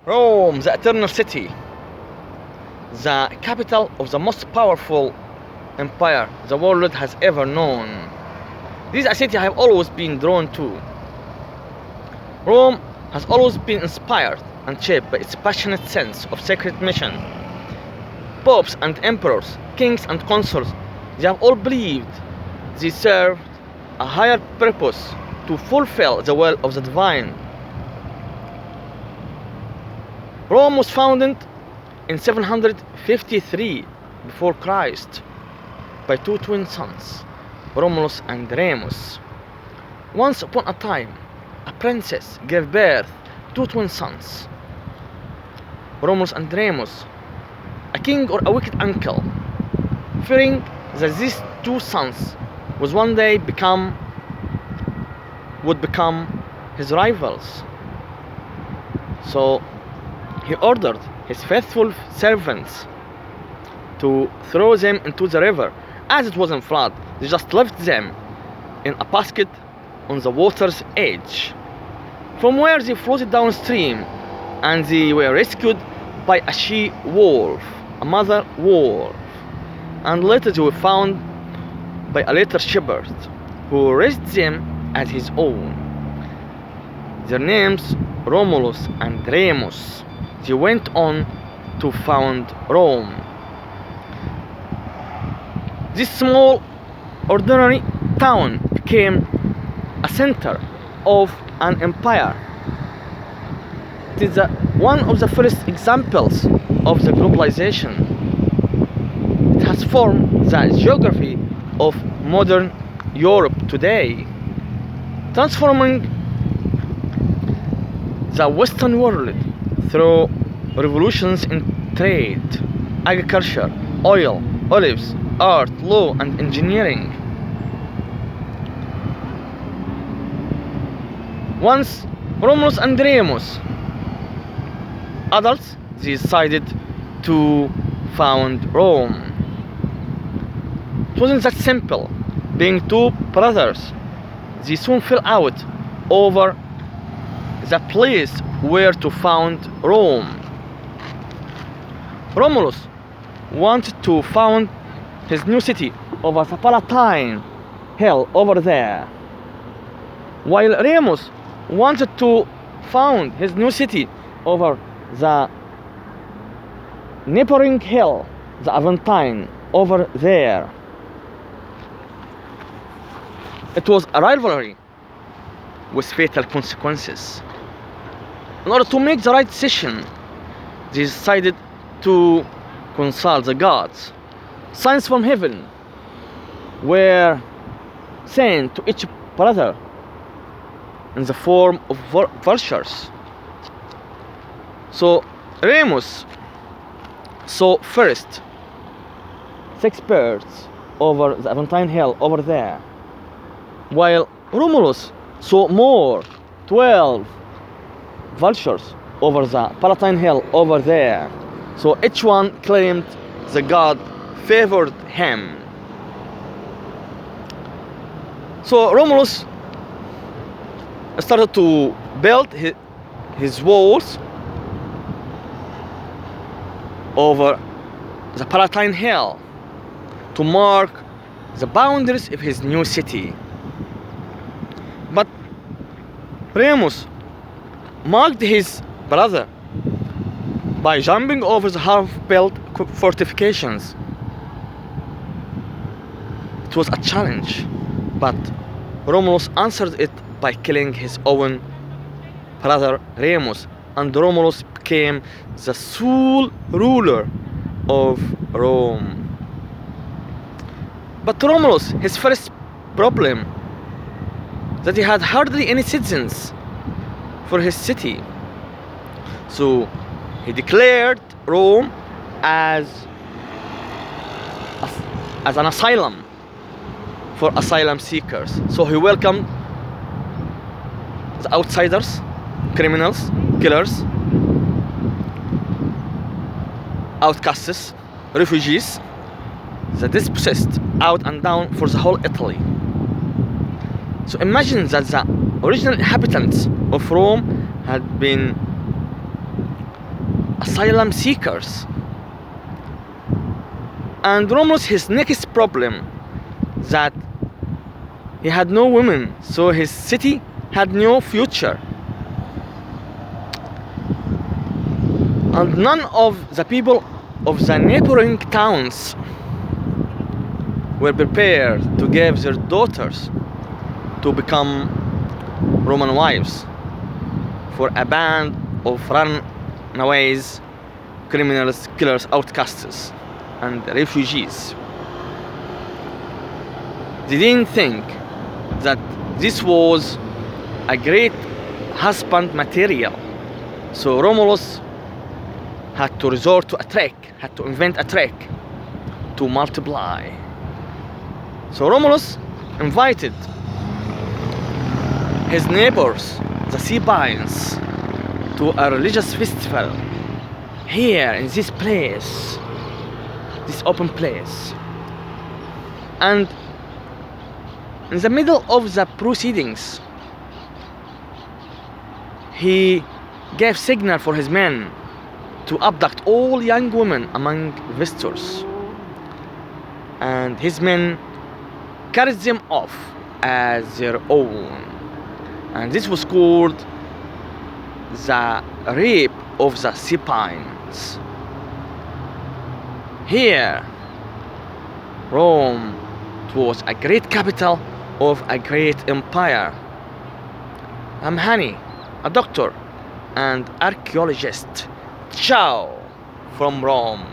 Rome, the eternal city, the capital of the most powerful empire the world has ever known. This is a city I have always been drawn to. Rome has always been inspired and shaped by its passionate sense of sacred mission. Popes and emperors, kings and consuls, they have all believed they served a higher purpose to fulfill the will of the divine. Rome was founded in 753 before Christ by two twin sons, Romulus and Remus. Once upon a time, a princess gave birth to twin sons, Romulus and Remus. A king or a wicked uncle, fearing that these two sons would become his rivals. So he ordered his faithful servants to throw them into the river. As it was in flood, they just left them in a basket on the water's edge, from where they floated downstream, and they were rescued by a she-wolf, a mother wolf, and later they were found by a later shepherd who raised them as his own. Their names Romulus and Remus. They went on to found Rome. This small, ordinary town became a center of an empire. It is one of the first examples of the globalization. It has formed the geography of modern Europe today, transforming the Western world through revolutions in trade, agriculture, oil, olives, art, law, and engineering. Once Romulus and Remus, adults, they decided to found Rome. It wasn't that simple. Being two brothers, they soon fell out over the place where to found Rome. Romulus wanted to found his new city over the Palatine hill over there, while Remus wanted to found his new city over the neighboring hill, the Aventine, over there. It was a rivalry with fatal consequences. In order to make the right decision, they decided to consult the gods. Signs from heaven were sent to each brother in the form of vultures. So Remus saw first 6 birds over the Aventine hill over there, while Romulus saw more, 12 vultures over the Palatine hill over there. So each one claimed the god favored him. So Romulus started to build his walls over the Palatine hill to mark the boundaries of his new city. But Remus marked his brother by jumping over the half-built fortifications. It was a challenge, but Romulus answered it by killing his own brother Remus, and Romulus became the sole ruler of Rome. But Romulus, his first problem, that he had hardly any citizens for his city. So he declared Rome as an asylum for asylum seekers. So he welcomed the outsiders, criminals, killers, outcasts, refugees, the dispossessed, out and down for the whole Italy. So imagine that the original inhabitants of Rome had been asylum seekers. And Romulus, his next problem, that he had no women, so his city had no future. And none of the people of the neighboring towns were prepared to give their daughters to become Roman wives for a band of runaways, criminals, killers, outcasts, and refugees. They didn't think that this was a great husband material. So Romulus had to resort to a trick, had to invent a trick to multiply. So Romulus invited his neighbors, the Sabines, to a religious festival here in this place, this open place. And in the middle of the proceedings, he gave signal for his men to abduct all young women among visitors. And his men carried them off as their own. And this was called the rape of the Sabines. Here, Rome was a great capital of a great empire. I'm Hani, a doctor and archaeologist. Ciao from Rome.